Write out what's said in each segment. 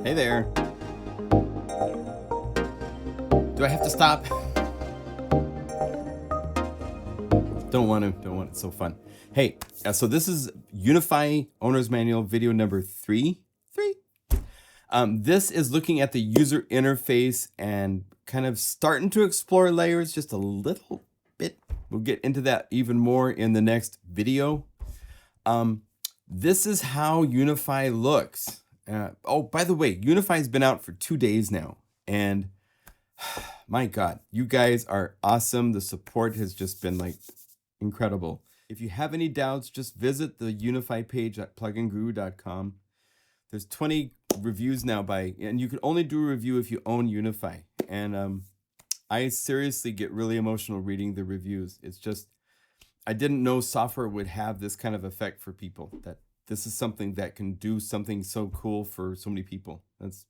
Hey there. Do I have to stop? Don't want to. It's so fun. Hey, so this is Unify Owner's Manual video number 3. This is looking at the user interface and kind of starting to explore layers just a little bit. We'll get into that even more in the next video. This is how Unify looks. Oh, by the way, Unify's been out for 2 days now, and my God, you guys are awesome. The support has just been like incredible. If you have any doubts, just visit the Unify page at PlugInGuru.com. There's 20 reviews now and you can only do a review if you own Unify. And I seriously get really emotional reading the reviews. It's just, I didn't know software would have this kind of effect for people, that this is something that can do something so cool for so many people. That's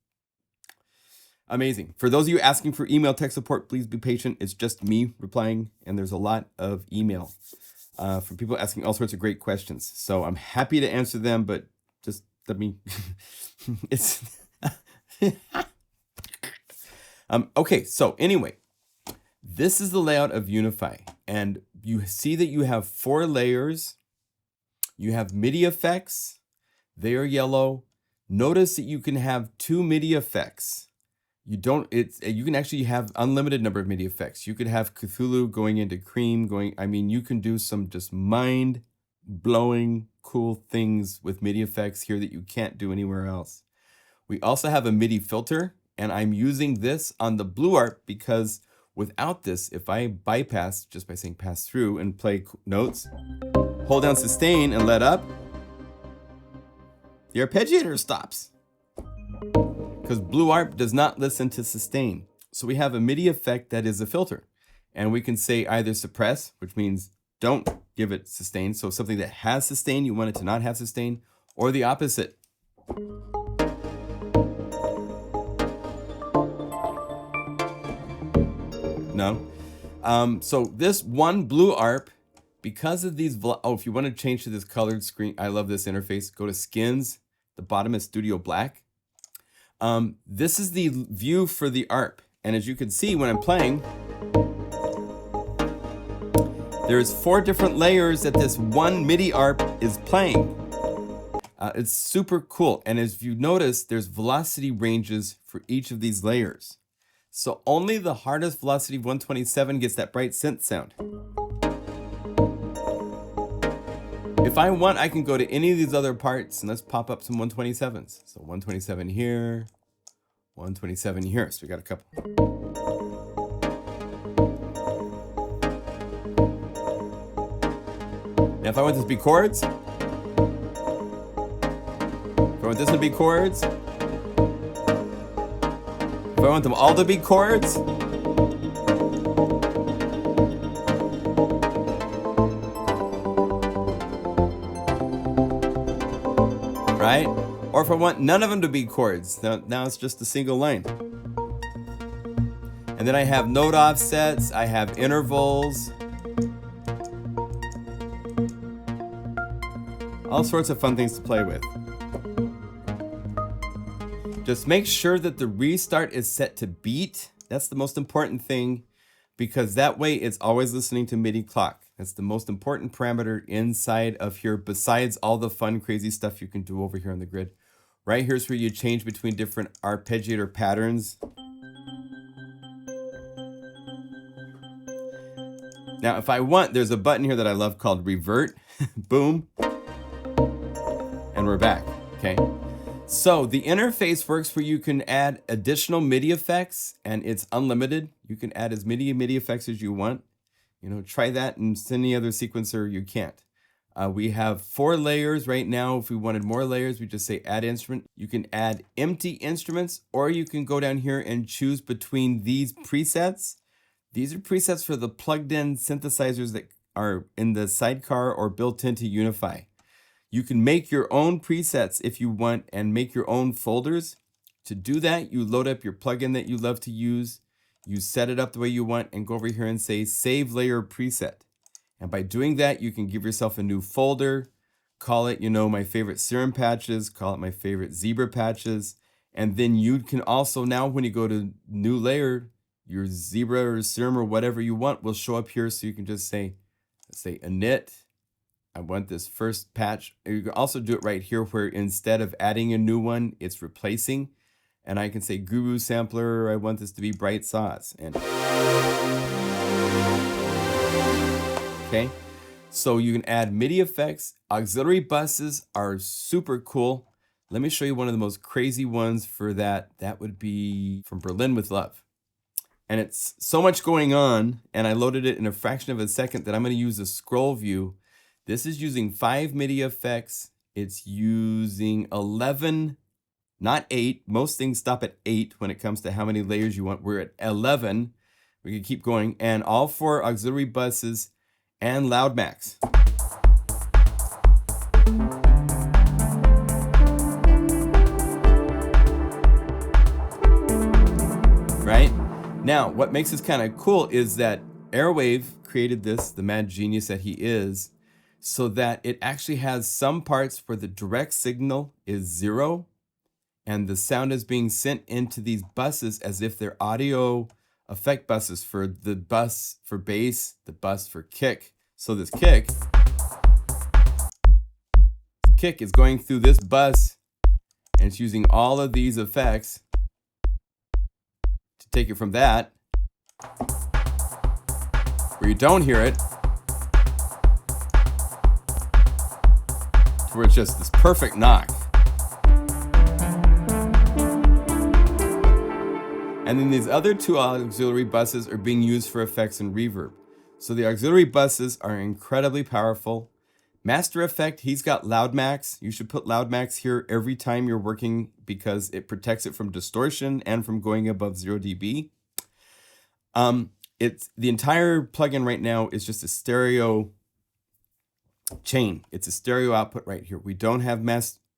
amazing. For those of you asking for email tech support, please be patient. It's just me replying, and there's a lot of email from people asking all sorts of great questions. So I'm happy to answer them, but just let me, it's, okay. So anyway, this is the layout of Unify, and you see that you have 4 layers. You have MIDI effects. They are yellow. Notice that you can have 2 MIDI effects. You can actually have unlimited number of MIDI effects. You could have Cthulhu going into Cream you can do some just mind-blowing cool things with MIDI effects here that you can't do anywhere else. We also have a MIDI filter, and I'm using this on the Blue Art because without this, if I bypass just by saying pass through and play notes, hold down sustain and let up, the arpeggiator stops. Because Blue Art does not listen to sustain. So we have a MIDI effect that is a filter. And we can say either suppress, which means don't give it sustain. So something that has sustain, you want it to not have sustain, or the opposite. No. So this one Blue Arp, because of these, if you want to change to this colored screen, I love this interface. Go to skins, the bottom is Studio Black. This is the view for the ARP. And as you can see when I'm playing, there's 4 different layers that this one MIDI ARP is playing. It's super cool. And as you notice, there's velocity ranges for each of these layers. So only the hardest velocity of 127 gets that bright synth sound. If I want, I can go to any of these other parts and let's pop up some 127s. So 127 here, 127 here. So we got a couple. Now if I want this to be chords, if I want this to be chords, if I want them all to be chords, right? Or if I want none of them to be chords, now it's just a single line. And then I have note offsets, I have intervals, all sorts of fun things to play with. Just make sure that the restart is set to beat. That's the most important thing, because that way it's always listening to MIDI clock. That's the most important parameter inside of here, besides all the fun, crazy stuff you can do over here on the grid. Right here's where you change between different arpeggiator patterns. Now, if I want, there's a button here that I love called Revert. Boom. And we're back, okay? So the interface works where you can add additional MIDI effects, and it's unlimited. You can add as many MIDI effects as you want. You know, try that and any other sequencer you can't. We have 4 layers right now. If we wanted more layers, we just say add instrument. You can add empty instruments, or you can go down here and choose between these presets. These are presets for the plugged in synthesizers that are in the sidecar or built into Unify. You can make your own presets if you want and make your own folders. To do that, you load up your plugin that you love to use. You set it up the way you want and go over here and say save layer preset. And by doing that, you can give yourself a new folder, call it, my favorite serum patches, call it my favorite zebra patches, And then you can also now, when you go to new layer, your zebra or serum or whatever you want will show up here. So you can just say, let's say init. I want this first patch. You can also do it right here where instead of adding a new one, it's replacing. And I can say Guru sampler, I want this to be bright sauce. And okay, so you can add MIDI effects. Auxiliary buses are super cool. Let me show you one of the most crazy ones for that. That would be from Berlin with Love. And it's so much going on, and I loaded it in a fraction of a second that I'm going to use a scroll view. This is using 5 MIDI effects. It's using 11, not 8. Most things stop at 8 when it comes to how many layers you want. We're at 11. We can keep going. And all 4 auxiliary buses and loud max. Right? Now, what makes this kind of cool is that Airwave created this, the mad genius that he is, so that it actually has some parts where the direct signal is 0 and the sound is being sent into these buses as if they're audio effect buses for the bus for bass, the bus for kick. So this kick is going through this bus and it's using all of these effects to take it from that, where you don't hear it, to where it's just this perfect knock. And then these other 2 auxiliary buses are being used for effects and reverb. So the auxiliary buses are incredibly powerful. Master Effect, he's got Loud Max. You should put Loud Max here every time you're working because it protects it from distortion and from going above 0 dB. It's the entire plugin right now is just a stereo chain. It's a stereo output right here. We don't have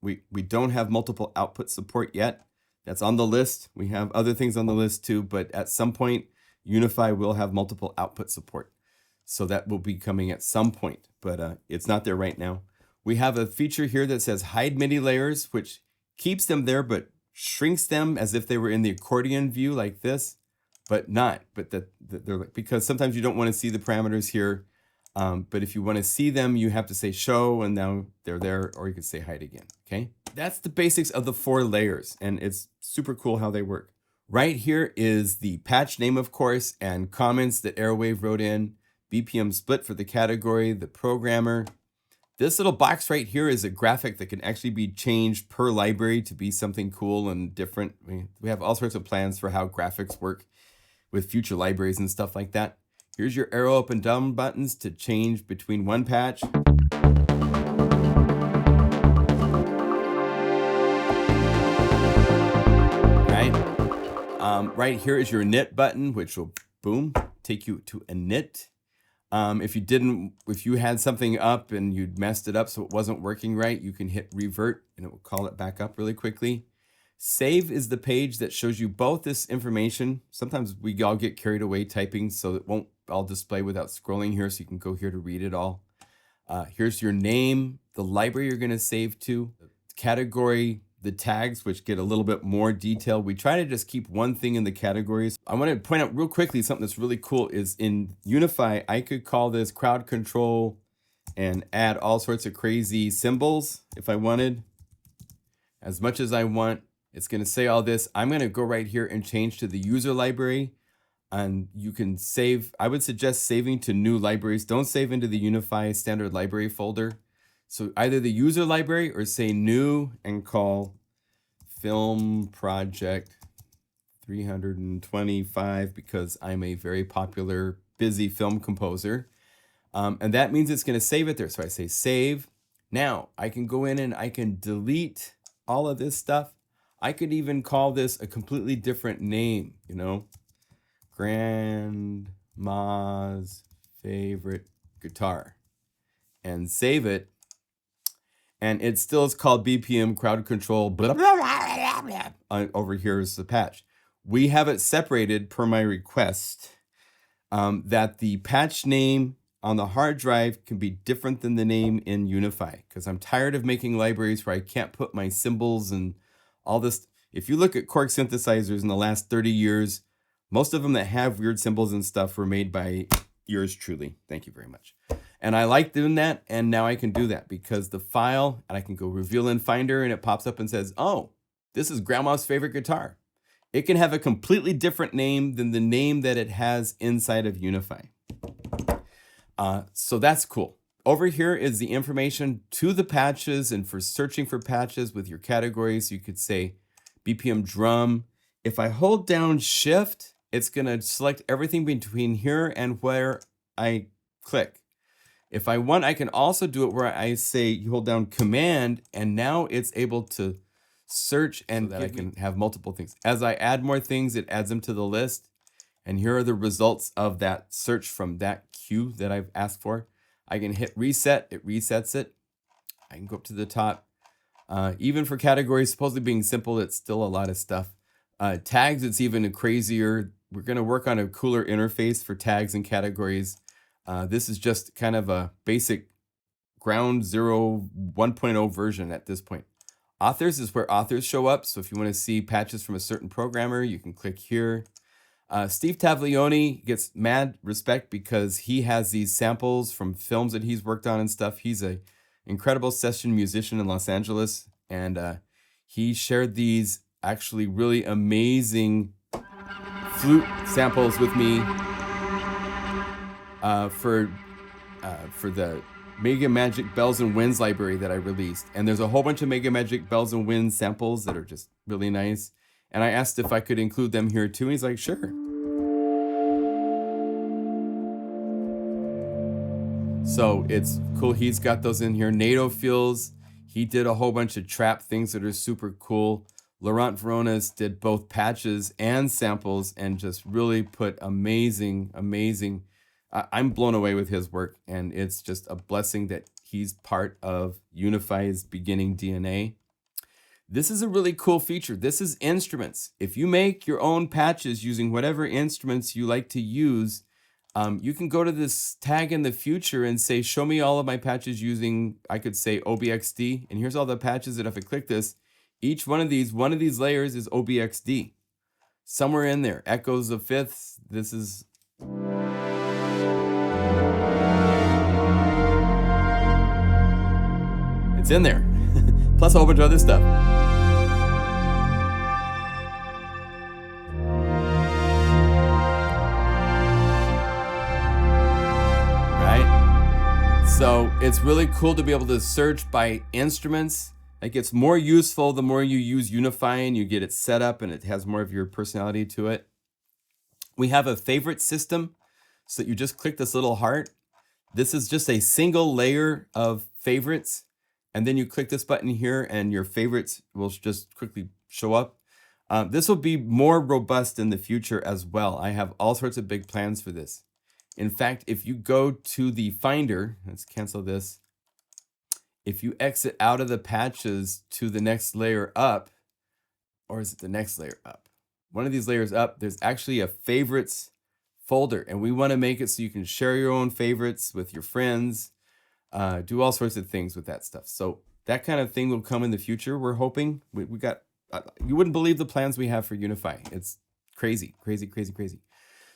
we don't have multiple output support yet. That's on the list. We have other things on the list too, but at some point, Unify will have multiple output support. So that will be coming at some point, but it's not there right now. We have a feature here that says hide MIDI layers, which keeps them there, but shrinks them as if they were in the accordion view like this, but not. But they're like, because sometimes you don't want to see the parameters here. But if you want to see them, you have to say show, and now they're there, or you can say hide again, okay? That's the basics of the 4 layers, and it's super cool how they work. Right here is the patch name, of course, and comments that Airwave wrote in, BPM split for the category, the programmer. This little box right here is a graphic that can actually be changed per library to be something cool and different. We have all sorts of plans for how graphics work with future libraries and stuff like that. Here's your arrow up and down buttons to change between one patch. Right here is your init button, which will, boom, take you to init. If you had something up and you'd messed it up so it wasn't working right, you can hit revert and it will call it back up really quickly. Save is the page that shows you both this information. Sometimes we all get carried away typing, so it won't all display without scrolling here, so you can go here to read it all. Here's your name, the library you're going to save to, category, the tags, which get a little bit more detail. We try to just keep one thing in the categories. I want to point out real quickly something that's really cool is in Unify, I could call this crowd control and add all sorts of crazy symbols if I wanted, as much as I want. It's going to say all this. I'm going to go right here and change to the user library, and you can save. I would suggest saving to new libraries. Don't save into the Unify standard library folder. So either the user library or say new and call film project 325 because I'm a very popular, busy film composer. And that means it's going to save it there. So I say save. Now I can go in and I can delete all of this stuff. I could even call this a completely different name, you know, Grandma's favorite guitar, and save it. And it still is called BPM crowd control. Blah, blah, blah, blah, blah. Over here is the patch. We have it separated per my request that the patch name on the hard drive can be different than the name in Unify, because I'm tired of making libraries where I can't put my symbols and all this. If you look at Korg synthesizers in the last 30 years, most of them that have weird symbols and stuff were made by yours truly. Thank you very much. And I like doing that, and now I can do that because the file, and I can go reveal in Finder, and it pops up and says, oh, this is Grandma's favorite guitar. It can have a completely different name than the name that it has inside of Unify. So that's cool. Over here is the information to the patches, and for searching for patches with your categories, you could say BPM drum. If I hold down Shift, it's going to select everything between here and where I click. If I want, I can also do it where I say you hold down Command, and now it's able to search, and so that I can have multiple things. As I add more things, it adds them to the list. And here are the results of that search from that queue that I've asked for. I can hit reset, it resets it. I can go up to the top. Even for categories, supposedly being simple, it's still a lot of stuff. Tags, it's even crazier. We're gonna work on a cooler interface for tags and categories. This is just kind of a basic ground zero 1.0 version at this point. Authors is where authors show up. So if you want to see patches from a certain programmer, you can click here. Steve Taglioni gets mad respect because he has these samples from films that he's worked on and stuff. He's an incredible session musician in Los Angeles, and he shared these actually really amazing flute samples with me for the Mega Magic Bells and Winds library that I released. And there's a whole bunch of Mega Magic Bells and Winds samples that are just really nice. And I asked if I could include them here too. And he's like, sure. So it's cool. He's got those in here. NATO Feels. He did a whole bunch of trap things that are super cool. Laurent Veronas did both patches and samples and just really put amazing. I'm blown away with his work, and it's just a blessing that he's part of Unify's beginning DNA. This is a really cool feature. This is instruments. If you make your own patches using whatever instruments you like to use, you can go to this tag in the future and say, show me all of my patches using, I could say OBXD, and here's all the patches that if I click this, each one of these layers is OBXD. Somewhere in there, echoes of fifths, this is... It's in there, plus a whole bunch of other stuff. Right? So it's really cool to be able to search by instruments. It gets more useful the more you use Unify and you get it set up and it has more of your personality to it. We have a favorite system, so that you just click this little heart. This is just a single layer of favorites. And then you click this button here and your favorites will just quickly show up. This will be more robust in the future as well. I have all sorts of big plans for this. In fact, if you go to the Finder, let's cancel this. If you exit out of the patches to the next layer up, or is it the next layer up? One of these layers up, there's actually a favorites folder, and we want to make it so you can share your own favorites with your friends. Do all sorts of things with that stuff. So that kind of thing will come in the future. We're hoping. We got, you wouldn't believe the plans we have for Unify. It's crazy.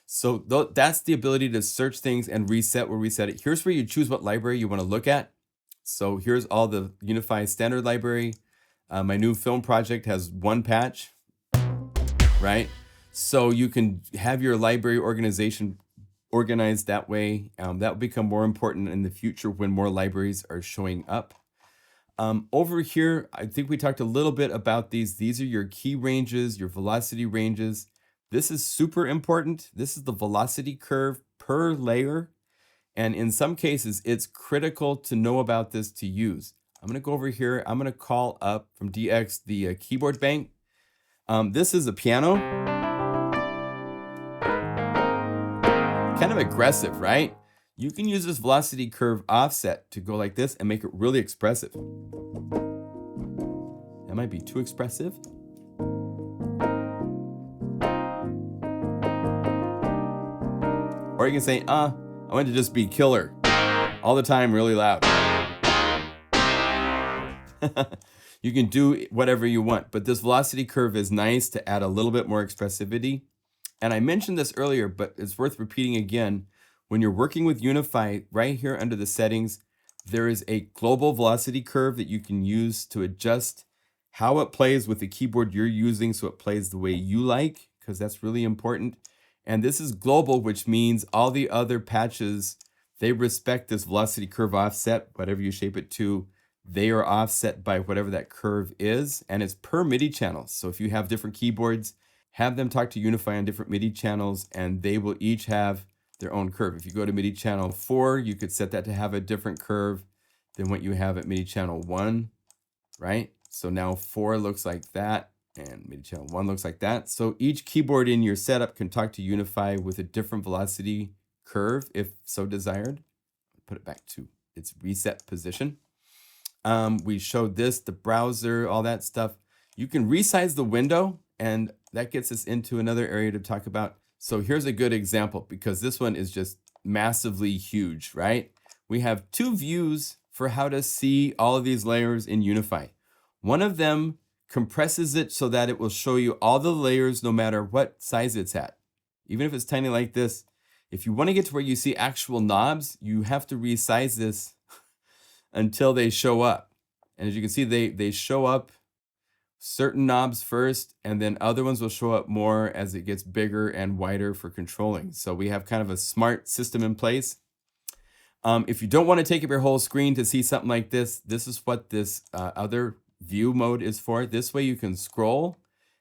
So that's the ability to search things and reset where we set it. Here's where you choose what library you want to look at. So here's all the Unify standard library. My new film project has one patch, right? So you can have your library organization organized that way. That will become more important in the future when more libraries are showing up. Over here, I think we talked a little bit about these. These are your key ranges, your velocity ranges. This is super important. This is the velocity curve per layer. And in some cases, it's critical to know about this to use. I'm going to go over here. I'm going to call up from DX the keyboard bank. This is a piano. Kind of aggressive, right? You can use this velocity curve offset to go like this and make it really expressive. That might be too expressive. Or you can say, I want to just be killer all the time, really loud. You can do whatever you want, but this velocity curve is nice to add a little bit more expressivity. And I mentioned this earlier, but it's worth repeating again. When you're working with Unify, right here under the settings, there is a global velocity curve that you can use to adjust how it plays with the keyboard you're using so it plays the way you like, because that's really important. And this is global, which means all the other patches, they respect this velocity curve offset, whatever you shape it to. They are offset by whatever that curve is, and it's per MIDI channel. So if you have different keyboards, have them talk to Unify on different MIDI channels, and they will each have their own curve. If you go to MIDI channel 4, you could set that to have a different curve than what you have at MIDI channel 1, right? So now 4 looks like that, and MIDI channel 1 looks like that. So each keyboard in your setup can talk to Unify with a different velocity curve, if so desired. Put it back to its reset position. We showed this, the browser, all that stuff. You can resize the window, and that gets us into another area to talk about. So here's a good example, because this one is just massively huge, right? We have 2 views for how to see all of these layers in Unify. One of them compresses it so that it will show you all the layers no matter what size it's at. Even if it's tiny like this, if you want to get to where you see actual knobs, you have to resize this until they show up. And as you can see, they show up certain knobs first, and then other ones will show up more as it gets bigger and wider for controlling. So we have kind of a smart system in place. If you don't want to take up your whole screen to see something like this, this is what this other view mode is for. This way you can scroll,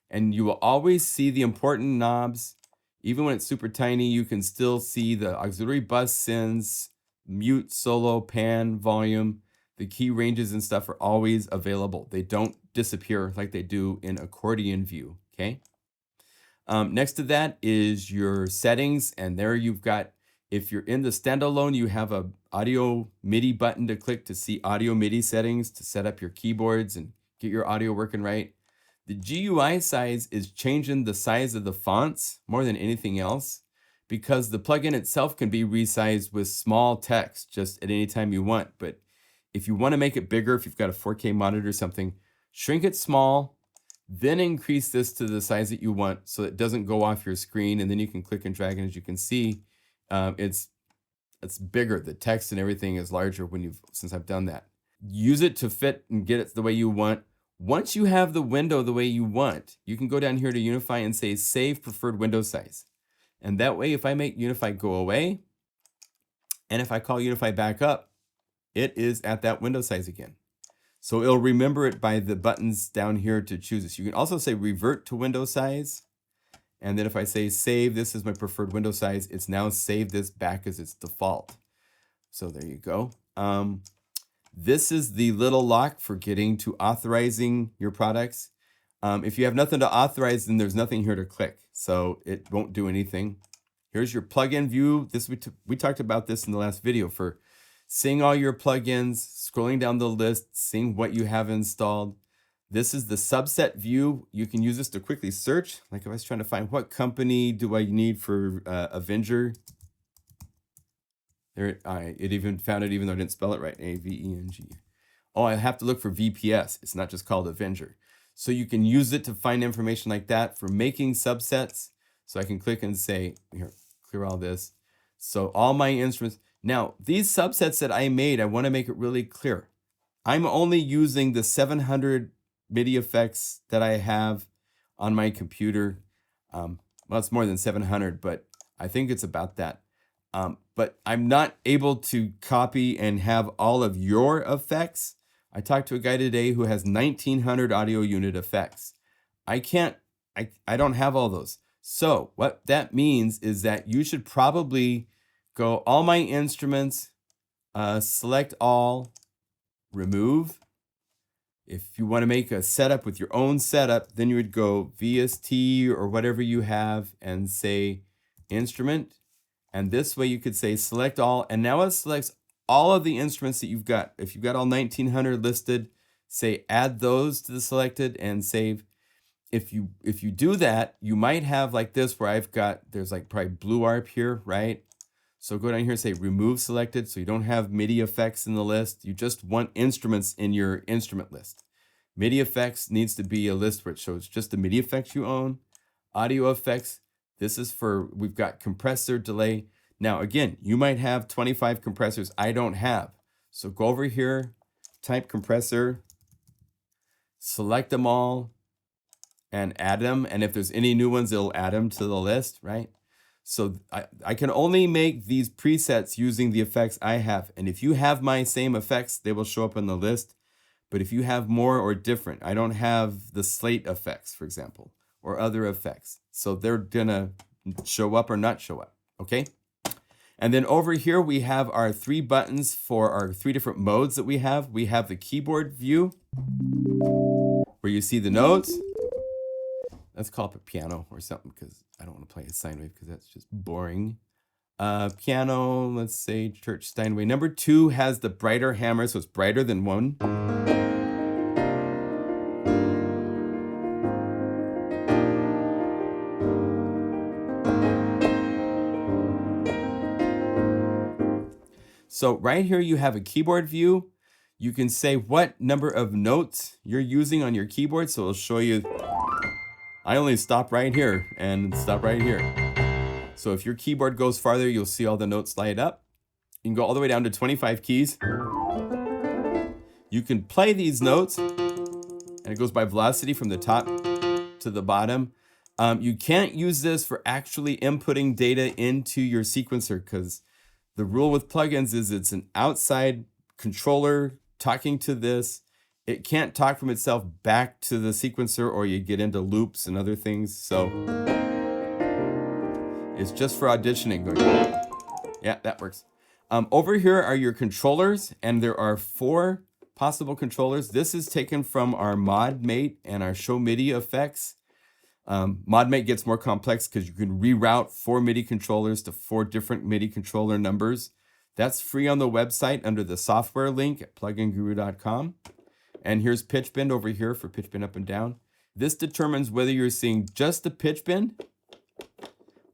and you will always see the important knobs. Even when it's super tiny, you can still see the auxiliary bus sends, mute, solo, pan, volume. The key ranges and stuff are always available. They don't disappear like they do in accordion view, okay? Next to that is your settings, and there you've got, if you're in the standalone, you have a audio MIDI button to click to see audio MIDI settings to set up your keyboards and get your audio working right. The GUI size is changing the size of the fonts more than anything else, because the plugin itself can be resized with small text just at any time you want. But if you want to make it bigger, if you've got a 4K monitor or something, shrink it small, then increase this to the size that you want so it doesn't go off your screen, and then you can click and drag, and as you can see, it's bigger. The text and everything is larger since I've done that. Use it to fit and get it the way you want. Once you have the window the way you want, you can go down here to Unify and say save preferred window size. And that way, if I make Unify go away, and if I call Unify back up, it is at that window size again. So it'll remember it by the buttons down here to choose this. You can also say revert to window size. And then if I say save, this is my preferred window size, it's now saved this back as its default. So there you go. This is the little lock for getting to authorizing your products. If you have nothing to authorize, then there's nothing here to click. So it won't do anything. Here's your plugin view. We talked about this in the last video for seeing all your plugins, scrolling down the list, seeing what you have installed. This is the subset view. You can use this to quickly search. Like if I was trying to find what company do I need for Avenger. There, it even found it even though I didn't spell it right, A-V-E-N-G. Oh, I have to look for VPS. It's not just called Avenger. So you can use it to find information like that for making subsets. So I can click and say, here, clear all this. So all my instruments. Now, these subsets that I made, I want to make it really clear. I'm only using the 700 MIDI effects that I have on my computer. Well, it's more than 700, but I think it's about that. But I'm not able to copy and have all of your effects. I talked to a guy today who has 1900 audio unit effects. I don't have all those. So what that means is that you should probably go all my instruments, select all, remove. If you want to make a setup with your own setup, then you would go VST or whatever you have and say instrument. And this way you could say select all, and now it selects all of the instruments that you've got. If you've got all 1900 listed, say add those to the selected and save. If you do that, you might have like this where there's like probably blue ARP here, right? So go down here and say remove selected, so you don't have MIDI effects in the list. You just want instruments in your instrument list. MIDI effects needs to be a list where it shows just the MIDI effects you own. Audio effects, this is for, we've got compressor, delay. Now again, you might have 25 compressors I don't have. So go over here, type compressor, select them all, and add them. And if there's any new ones, it'll add them to the list, right? So I can only make these presets using the effects I have. And if you have my same effects, they will show up in the list. But if you have more or different, I don't have the slate effects, for example, or other effects. So they're gonna show up or not show up, okay? And then over here, we have our 3 buttons for our 3 different modes that we have. We have the keyboard view, where you see the notes. Let's call it a piano or something, because I don't want to play a sine wave because that's just boring. Piano, let's say Church Steinway. Number 2 has the brighter hammer, so it's brighter than 1. So right here you have a keyboard view. You can say what number of notes you're using on your keyboard, so it'll show you. I only stop right here and stop right here. So if your keyboard goes farther, you'll see all the notes light up. You can go all the way down to 25 keys. You can play these notes, and it goes by velocity from the top to the bottom. You can't use this for actually inputting data into your sequencer, because the rule with plugins is it's an outside controller talking to this. It can't talk from itself back to the sequencer, or you get into loops and other things. So it's just for auditioning. Yeah, that works. Over here are your controllers, and there are 4 possible controllers. This is taken from our ModMate and our Show MIDI effects. ModMate gets more complex because you can reroute 4 MIDI controllers to 4 different MIDI controller numbers. That's free on the website under the software link at pluginguru.com. And here's pitch bend over here for pitch bend up and down. This determines whether you're seeing just the pitch bend,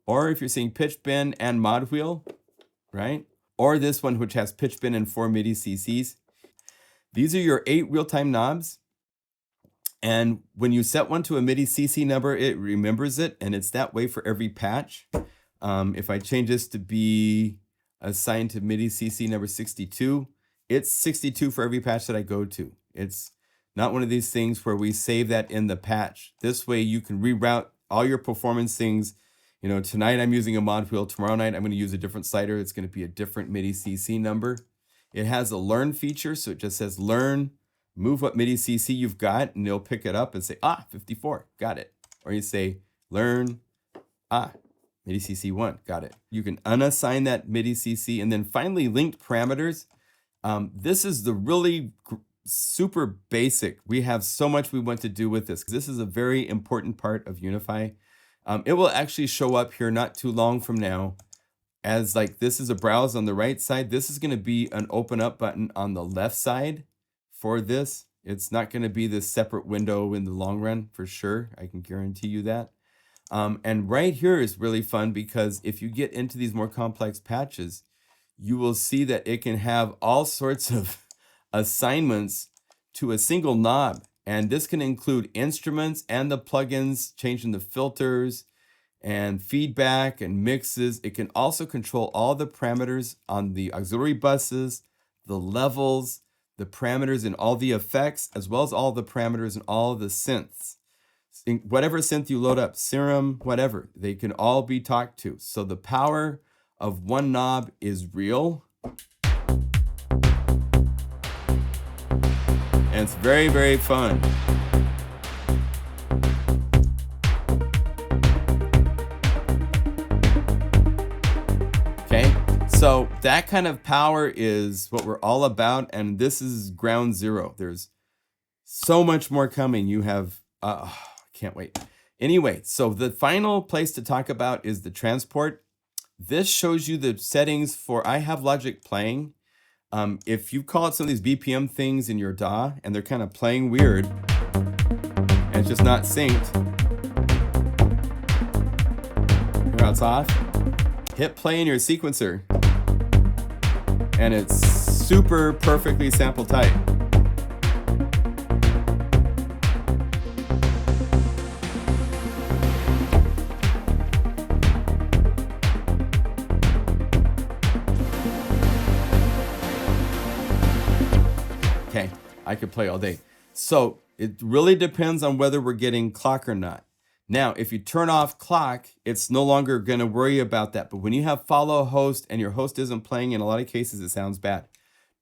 or if you're seeing pitch bend and mod wheel, right? Or this one, which has pitch bend and 4 MIDI CCs. These are your 8 real-time knobs. And when you set one to a MIDI CC number, it remembers it, and it's that way for every patch. If I change this to be assigned to MIDI CC number 62, it's 62 for every patch that I go to. It's not one of these things where we save that in the patch. This way you can reroute all your performance things. You know, tonight I'm using a mod wheel. Tomorrow night I'm going to use a different slider. It's going to be a different MIDI CC number. It has a learn feature, so it just says learn, move what MIDI CC you've got, and it'll pick it up and say, 54, got it. Or you say, learn, MIDI CC 1, got it. You can unassign that MIDI CC, and then finally linked parameters. This is the really super basic. We have so much we want to do with this. This is a very important part of Unify. It will actually show up here not too long from now as like this is a browse on the right side. This is going to be an open up button on the left side for this. It's not going to be this separate window in the long run for sure. I can guarantee you that. And right here is really fun because if you get into these more complex patches, you will see that it can have all sorts of assignments to a single knob. And this can include instruments and the plugins, changing the filters and feedback and mixes. It can also control all the parameters on the auxiliary buses, the levels, the parameters in all the effects, as well as all the parameters in all the synths. Whatever synth you load up, Serum, whatever, they can all be talked to. So the power of one knob is real. And it's very, very fun. Okay, so that kind of power is what we're all about, and this is ground zero. There's so much more coming. You have, can't wait. Anyway, so the final place to talk about is the transport. This shows you the settings for, I have Logic playing. If you call it some of these BPM things in your DAW and they're kind of playing weird and it's just not synced, here it's off, hit play in your sequencer and it's super perfectly sample tight. Okay, I could play all day. So it really depends on whether we're getting clock or not. Now, if you turn off clock, it's no longer going to worry about that. But when you have follow host and your host isn't playing, in a lot of cases, it sounds bad.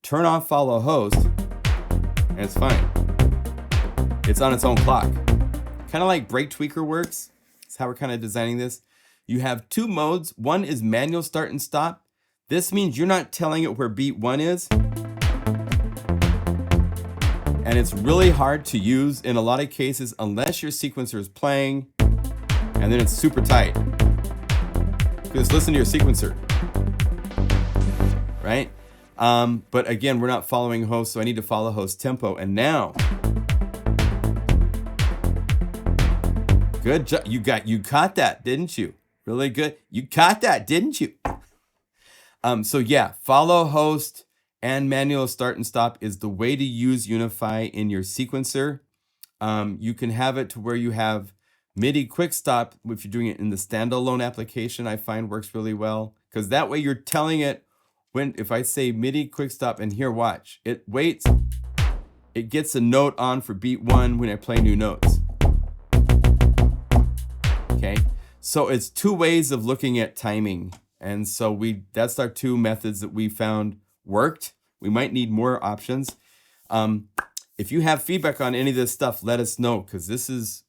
Turn off follow host, and it's fine. It's on its own clock. Kind of like Break Tweaker works. That's how we're kind of designing this. You have two modes. One is manual start and stop. This means you're not telling it where beat 1 is. And it's really hard to use in a lot of cases unless your sequencer is playing, and then it's super tight. Because listen to your sequencer, right? But again, we're not following host, so I need to follow host tempo. And now, good job. You caught that, didn't you? Really good. You caught that, didn't you? So yeah, follow host and manual start and stop is the way to use Unify in your sequencer. You can have it to where you have MIDI quick stop if you're doing it in the standalone application. I find works really well, because that way you're telling it when, if I say MIDI quick stop and here, watch, it waits, it gets a note on for beat 1 when I play new notes. Okay, so it's two ways of looking at timing. And so that's our two methods that we found worked. We might need more options. If you have feedback on any of this stuff, let us know, because this is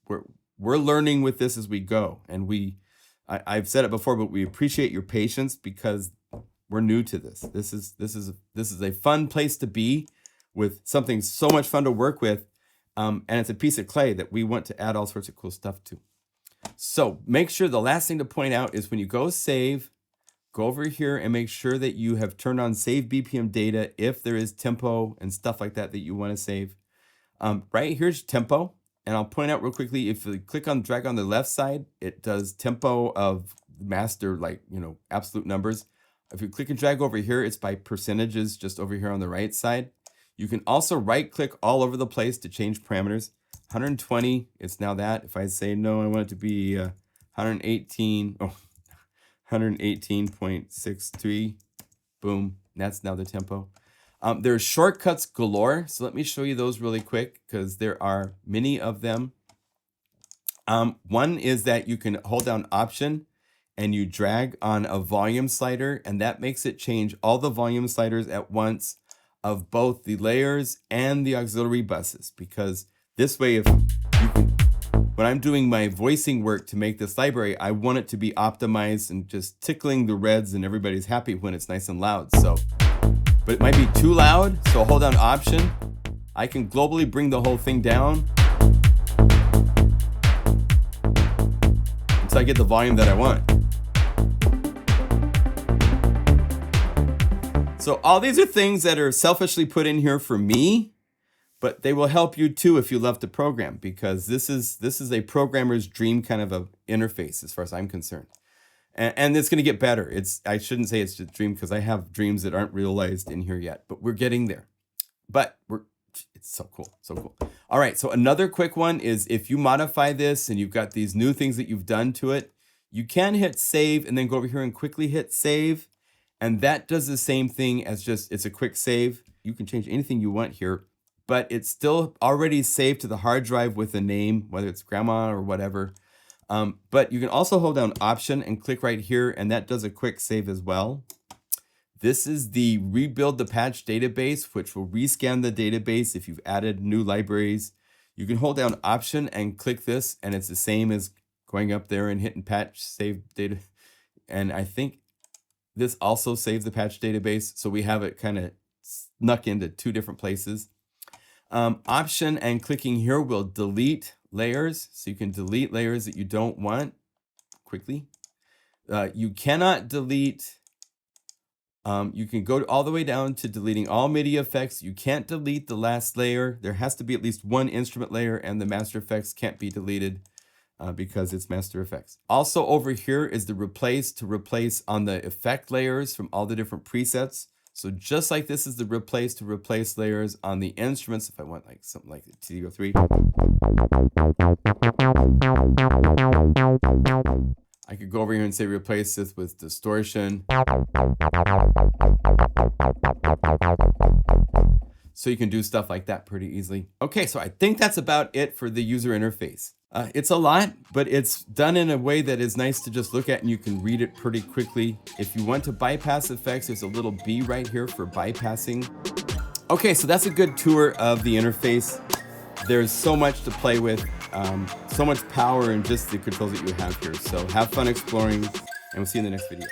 we're learning with this as we go. And I've said it before, but we appreciate your patience because we're new to this. This is a fun place to be with something so much fun to work with, and it's a piece of clay that we want to add all sorts of cool stuff to. So make sure the last thing to point out is when you go save, go over here and make sure that you have turned on save BPM data if there is tempo and stuff like that that you want to save. Right here's tempo, and I'll point out real quickly, if you click on drag on the left side, it does tempo of master, like, absolute numbers. If you click and drag over here, it's by percentages just over here on the right side. You can also right click all over the place to change parameters. 120, it's now that. If I say no, I want it to be 118, 118.63, boom, that's now the tempo. There's shortcuts galore, so let me show you those really quick, because there are many of them. One is that you can hold down Option and you drag on a volume slider, and that makes it change all the volume sliders at once of both the layers and the auxiliary buses, because this way, when I'm doing my voicing work to make this library, I want it to be optimized and just tickling the reds, and everybody's happy when it's nice and loud. So, but it might be too loud, so hold down Option. I can globally bring the whole thing down until I get the volume that I want. So all these are things that are selfishly put in here for me, but they will help you too if you love to program, because this is a programmer's dream kind of a interface as far as I'm concerned. And it's going to get better. I shouldn't say it's a dream, because I have dreams that aren't realized in here yet, but we're getting there. But it's so cool, so cool. All right, so another quick one is if you modify this and you've got these new things that you've done to it, you can hit save and then go over here and quickly hit save. And that does the same thing as it's a quick save. You can change anything you want here, but it's still already saved to the hard drive with a name, whether it's grandma or whatever. But you can also hold down Option and click right here, and that does a quick save as well. This is the rebuild the patch database, which will rescan the database if you've added new libraries. You can hold down Option and click this, and it's the same as going up there and hitting patch save data. And I think this also saves the patch database, so we have it kind of snuck into two different places. Option and clicking here will delete layers, so you can delete layers that you don't want quickly. You cannot delete, you can go all the way down to deleting all MIDI effects. You can't delete the last layer. There has to be at least one instrument layer, and the master effects can't be deleted because it's master effects. Also over here is the replace to replace on the effect layers from all the different presets. So just like this is the replace to replace layers on the instruments, if I want like something like the T03, I could go over here and say replace this with distortion. So you can do stuff like that pretty easily. Okay, so I think that's about it for the user interface. It's a lot, but it's done in a way that is nice to just look at and you can read it pretty quickly. If you want to bypass effects, there's a little B right here for bypassing. Okay, so that's a good tour of the interface. There's so much to play with, so much power in just the controls that you have here. So have fun exploring, and we'll see you in the next video.